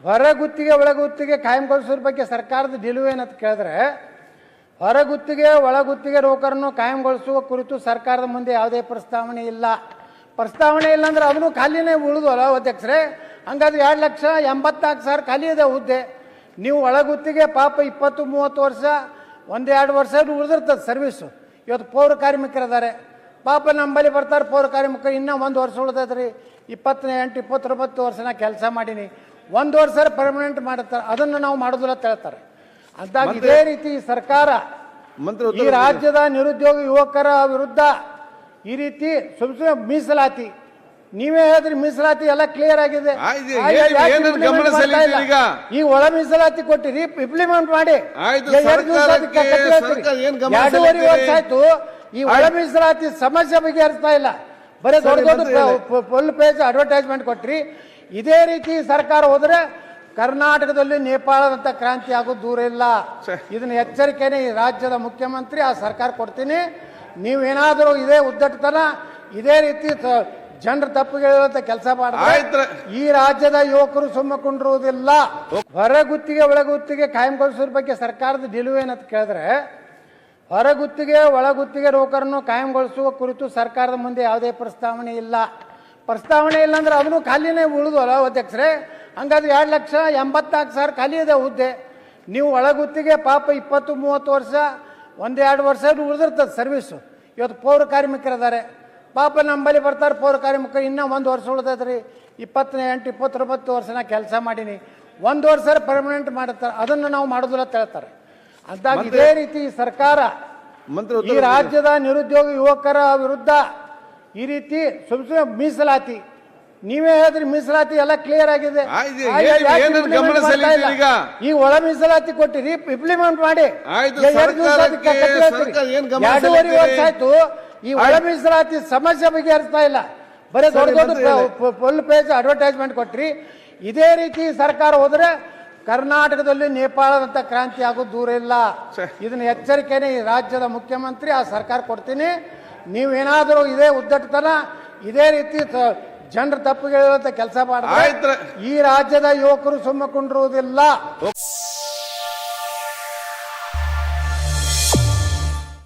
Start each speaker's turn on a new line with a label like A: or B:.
A: ಹೊರಗುತ್ತಿಗೆ ಒಳಗುತ್ತಿಗೆ ಕಾಯಂಗೊಳಿಸೋದ್ರ ಬಗ್ಗೆ ಸರ್ಕಾರದ ನಿಲುವು ಏನಂತ ಕೇಳಿದ್ರೆ, ಹೊರಗುತ್ತಿಗೆ ಒಳಗುತ್ತಿಗೆ ನೌಕರನ್ನು ಕಾಯಂಗೊಳಿಸುವ ಕುರಿತು ಸರ್ಕಾರದ ಮುಂದೆ ಯಾವುದೇ ಪ್ರಸ್ತಾವನೆ ಇಲ್ಲ ಅಂದ್ರೆ ಅದನ್ನು ಖಾಲಿನೇ ಉಳಿದಲ್ಲ ಅಧ್ಯಕ್ಷರೇ. ಹಂಗಾದ್ರೆ 2,84,000 ಖಾಲಿ ಇದೆ ಹುದ್ದೆ. ನೀವು ಒಳಗುತ್ತಿಗೆ ಪಾಪ 20-30 ವರ್ಷ 1-2 ವರ್ಷ ಉಳಿದಿರ್ತದೆ ಸರ್ವಿಸು. ಇವತ್ತು ಪೌರ ಕಾರ್ಮಿಕರಿದ್ದಾರೆ ಪಾಪ, ನಮ್ಮಲ್ಲಿ ಬರ್ತಾರೆ ಪೌರ ಕಾರ್ಮಿಕರು, ಇನ್ನೂ 1 ವರ್ಷ ಉಳಿದದ್ರಿ, 28-29 ವರ್ಷ ನಾ ಕೆಲಸ ಮಾಡೀನಿ, 1 ವರ್ಷ ಪರ್ಮನೆಂಟ್ ಮಾಡುತ್ತಾರೆ, ಅದನ್ನು ನಾವು ಮಾಡೋದಿಲ್ಲ ಅಂತ ಹೇಳ್ತಾರೆ. ಅಂದಾಗ ಇದೇ ರೀತಿ ಸರ್ಕಾರ ಈ ರಾಜ್ಯದ ನಿರುದ್ಯೋಗ ಯುವಕರ ವಿರುದ್ಧ ಈ ರೀತಿ ಸುಮ್ಮನೆ ಮೀಸಲಾತಿ, ನೀವೇ ಹೇಳಿದ್ರಿ ಮೀಸಲಾತಿ ಎಲ್ಲ ಕ್ಲಿಯರ್ ಆಗಿದೆ, ಈಗ ಒಳ ಮೀಸಲಾತಿ ಕೊಟ್ಟಿರಿ, ಇಂಪ್ಲಿಮೆಂಟ್ ಮಾಡಿ. 2.5 ವರ್ಷ ಆಯ್ತು, ಈ ಒಳ ಮೀಸಲಾತಿ ಸಮಸ್ಯೆ ಬಗೆಹರಿಸ್ತಾ ಇಲ್ಲ, ಬರೀ ದೊಡ್ಡ ದೊಡ್ಡ ಫುಲ್ ಪೇಜ್ ಅಡ್ವರ್ಟೈಸ್ಮೆಂಟ್ ಕೊಟ್ರಿ. ಇದೇ ರೀತಿ ಸರ್ಕಾರ ಹೋದ್ರೆ ಕರ್ನಾಟಕದಲ್ಲಿ ನೇಪಾಳದಂತ ಕ್ರಾಂತಿ ಆಗೋದು ದೂರ ಇಲ್ಲ. ಇದನ್ನ ಎಚ್ಚರಿಕೆನೆ ಈ ರಾಜ್ಯದ ಮುಖ್ಯಮಂತ್ರಿ ಆ ಸರ್ಕಾರ ಕೊಡ್ತೀನಿ. ನೀವೇನಾದರೂ ಇದೇ ಉದ್ದಟತನ ಇದೇ ರೀತಿ ಜನರ ತಪ್ಪುಗಳಂತ ಕೆಲಸ ಮಾಡಿದ್ರೆ ಈ ರಾಜ್ಯದ ಯುವಕರು ಸುಮ್ಮಕೊಂಡಿರುವುದಿಲ್ಲ. ಹೊರಗುತ್ತಿಗೆ ಒಳಗುತ್ತಿಗೆ ಕಾಯಂಗೊಳಿಸೋದ್ರ ಬಗ್ಗೆ ಸರ್ಕಾರದ ನಿಲುವು ಏನಂತ ಕೇಳಿದ್ರೆ, ಹೊರಗುತ್ತಿಗೆ ಒಳಗುತ್ತಿಗೆ ನೌಕರನ್ನು ಕಾಯಂಗೊಳಿಸುವ ಕುರಿತು ಸರ್ಕಾರದ ಮುಂದೆ ಯಾವುದೇ ಪ್ರಸ್ತಾವನೆ ಇಲ್ಲ ಅಂದ್ರೆ ಅದನ್ನು ಖಾಲಿನೇ ಉಳಿದಲ್ಲ ಅಧ್ಯಕ್ಷರೇ. ಹಂಗಾದ್ರೆ 2,84,000 ಖಾಲಿ ಇದೆ ಹುದ್ದೆ. ನೀವು ಒಳಗುತ್ತಿಗೆ ಪಾಪ 20-30 ವರ್ಷ 1-2 ವರ್ಷ ಉಳಿದಿರ್ತದೆ ಸರ್ವಿಸು. ಇವತ್ತು ಪೌರ ಕಾರ್ಮಿಕರಿದ್ದಾರೆ ಪಾಪ, ನಮ್ಮಲ್ಲಿ ಬರ್ತಾರೆ ಪೌರ ಕಾರ್ಮಿಕರು, ಇನ್ನೂ 1 ವರ್ಷ ಉಳಿದದ್ರಿ, 28-29 ವರ್ಷ ನಾ ಕೆಲಸ ಮಾಡೀನಿ, 1 ವರ್ಷ ಪರ್ಮನೆಂಟ್ ಮಾಡುತ್ತಾರೆ, ಅದನ್ನು ನಾವು ಮಾಡೋದಿಲ್ಲ ಅಂತ ಹೇಳ್ತಾರೆ. ಅಂದಾಗ ಇದೇ ರೀತಿ ಸರ್ಕಾರ ಈ ರಾಜ್ಯದ ನಿರುದ್ಯೋಗ ಯುವಕರ ವಿರುದ್ಧ ಈ ರೀತಿ ಸುಮ್ಮನೆ ಮೀಸಲಾತಿ, ನೀವೇ ಹೇಳಿದ್ರಿ ಮೀಸಲಾತಿ ಎಲ್ಲ ಕ್ಲಿಯರ್ ಆಗಿದೆ, ಈಗ ಒಳ ಮೀಸಲಾತಿ ಕೊಟ್ಟಿರಿ, ಇಂಪ್ಲಿಮೆಂಟ್ ಮಾಡಿ. 2.5 ವರ್ಷ ಆಯ್ತು, ಈ ಒಳ ಮೀಸಲಾತಿ ಸಮಸ್ಯೆ ಬಗೆಹರಿಸ್ತಾ ಇಲ್ಲ, ಬರೀ ದೊಡ್ಡ ದೊಡ್ಡ ಫುಲ್ ಪೇಜ್ ಅಡ್ವರ್ಟೈಸ್ಮೆಂಟ್ ಕೊಟ್ರಿ. ಇದೇ ರೀತಿ ಸರ್ಕಾರ ಹೋದ್ರೆ ಕರ್ನಾಟಕದಲ್ಲಿ ನೇಪಾಳದಂತ ಕ್ರಾಂತಿ ಆಗೋದು ದೂರ ಇಲ್ಲ. ಇದನ್ನ ಎಚ್ಚರಿಕೆನೆ ಈ ರಾಜ್ಯದ ಮುಖ್ಯಮಂತ್ರಿ ಆ ಸರ್ಕಾರ ಕೊಡ್ತೀನಿ. ನೀವೇನಾದರೂ ಇದೇ ಉದ್ದಟತನ ಇದೇ ರೀತಿ ಜನರ ತಪ್ಪುಗಳಂತ ಕೆಲಸ ಮಾಡಿದ್ರೆ ಈ ರಾಜ್ಯದ ಯುವಕರು ಸುಮ್ಮಕೊಂಡಿರುವುದಿಲ್ಲ.